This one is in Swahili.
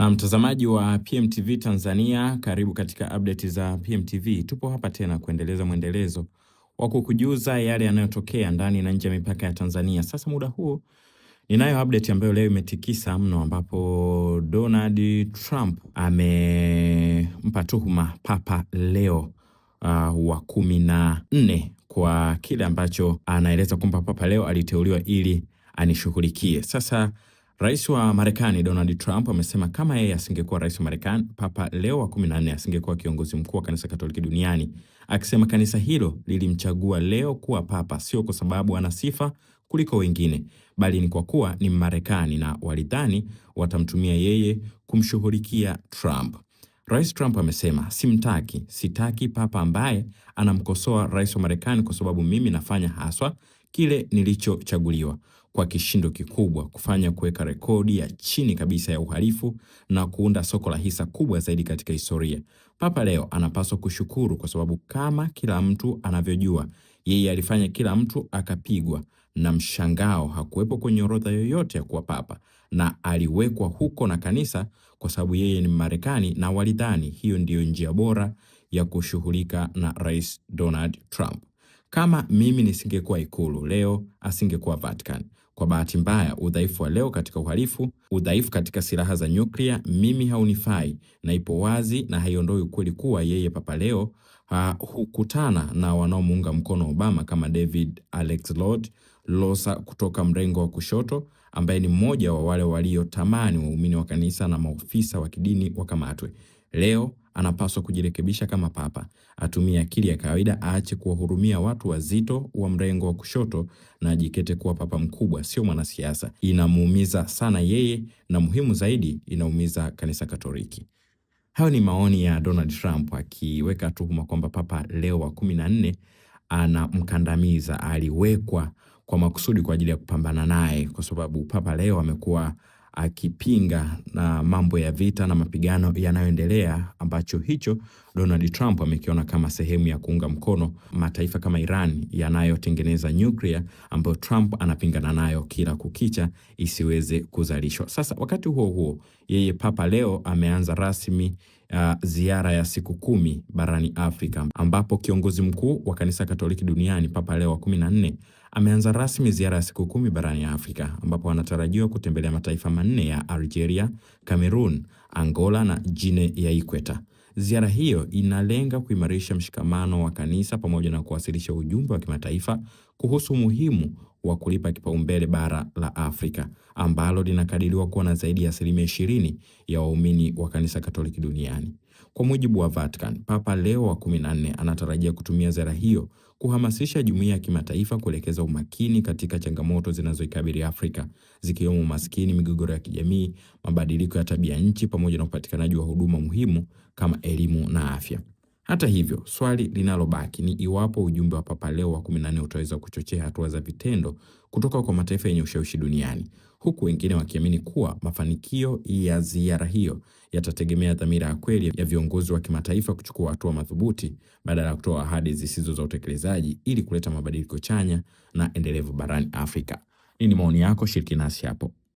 Na mtazamaji wa PMTV Tanzania, karibu katika update za PMTV. Tupo hapa tena kuendeleza mwendelezo wa kukujuza yale yanayotokea ndani na nje ya mipaka ya Tanzania. Sasa muda huu ninayo update ambayo leo imetikisa mno, ambapo Donald Trump amempa tuhuma Papa Leo wa 14 kwa kile ambacho anaeleza kwamba Papa Leo aliteuliwa ili anishughulikie. Sasa Rais wa Marekani Donald Trump amesema kama yeye asingekuwa rais wa Marekani, Papa Leo wa 14 asingekuwa kiongozi mkuu wa kanisa Katoliki duniani, akisema kanisa hilo lilimchagua Leo kuwa papa sio kwa sababu ana sifa kuliko wengine, bali ni kwa kuwa ni Marekani na walidhani watamtumia yeye kumshughulikia Trump. Rais Trump amesema, sitaki papa ambaye anamkosoa rais wa Marekani kwa sababu mimi nafanya haswa kile nilichochaguliwa kwa kishindo kikubwa, kufanya kuweka rekodi ya chini kabisa ya uhalifu na kuunda soko la hisa kubwa zaidi katika historia. Papa Leo anapaswa kushukuru kwa sababu kama kila mtu anavyojua, yeye alifanya kila mtu akapigwa na mshangao, hakuwepo kwenye orodha yoyote ya kuwa papa, na aliwekwa huko na kanisa kwa sababu yeye ni Marekani na walidhani hiyo ndiyo njia bora ya kushughulika na Rais Donald Trump. Kama mimi nisingekuwa Ikulu, Leo asingekuwa Vatican. Kwa bahati mbaya, udhaifu wa Leo katika uhalifu, udhaifu katika silaha za nyuklia, mimi haunifai, na ipo wazi na haiondoi ukweli kuwa yeye Papa Leo hukutana na wanaomuunga mkono Obama kama David Alex Losa kutoka mrengo wa kushoto, ambaye ni mmoja wa wale waliotamani waumini wa kanisa na maofisa wa kidini wakamatwe. Leo anapaswa kujirekebisha kama papa, atumie akili ya kawaida, aache kuwahurumia watu wazito wa mrengo wa kushoto na ajikete kuwa papa mkubwa, sio mwanasiasa. Inamuumiza sana yeye, na muhimu zaidi inaumiza kanisa Katoliki. Hayo ni maoni ya Donald Trump akiweka tuhuma kwamba Papa Leo wa 14 anamkandamiza, aliwekwa kwa makusudi kwa ajili ya kupambana naye, kwa sababu Papa Leo amekuwa akipinga na mambo ya vita na mapigano yanayoendelea, ambacho hicho Donald Trump amekiona kama sehemu ya kuunga mkono mataifa kama Iran yanayotengeneza nyuklia, ambayo Trump anapingana nayo kila kukicha isiweze kuzalishwa. Sasa wakati huo huo, yeye Papa Leo ameanza rasmi ziara ya siku 10 barani Afrika, ambapo kiongozi mkuu wa kanisa Katoliki duniani Papa Leo wa 14 ameanza rasmi ziara ya siku 10 barani Afrika, ambapo anatarajiwa kutembelea mataifa 4 ya Algeria, Cameroon, Angola na Guinea ya Ikweta. Ziara hiyo inalenga kuimarisha mshikamano wa kanisa pamoja na kuwasilisha ujumbe wa kimataifa kuhusu umuhimu wa kulipa kipaumbele bara la Afrika, ambalo linakadiriwa kuwa na zaidi ya 20% ya waumini wa kanisa Katoliki duniani. Kwa mujibu wa Vatican, Papa Leo wa 14 anatarajia kutumia ziara hiyo kuhamasisha jumuiya ya kimataifa kuelekeza umakini katika changamoto zinazoikabili Afrika, zikiwemo umaskini, migogoro ya kijamii, mabadiliko ya tabia nchi pamoja na upatikanaji wa huduma muhimu kama elimu na afya. Hata hivyo, swali linalobaki ni iwapo ujumbe wa Papa Leo wa 14 utaweza kuchochea hatua za vitendo kutoka kwa mataifa yenye ushawishi duniani, huku wengine wakiamini kuwa mafanikio ya ziara hiyo yatategemea dhamira ya kweli ya viongozi wa kimataifa kuchukua hatua madhubuti badala ya kutoa ahadi zisizo za utekelezaji ili kuleta mabadiliko chanya na endelevu barani Afrika. Nini maoni yako? Shiriki nasi hapo.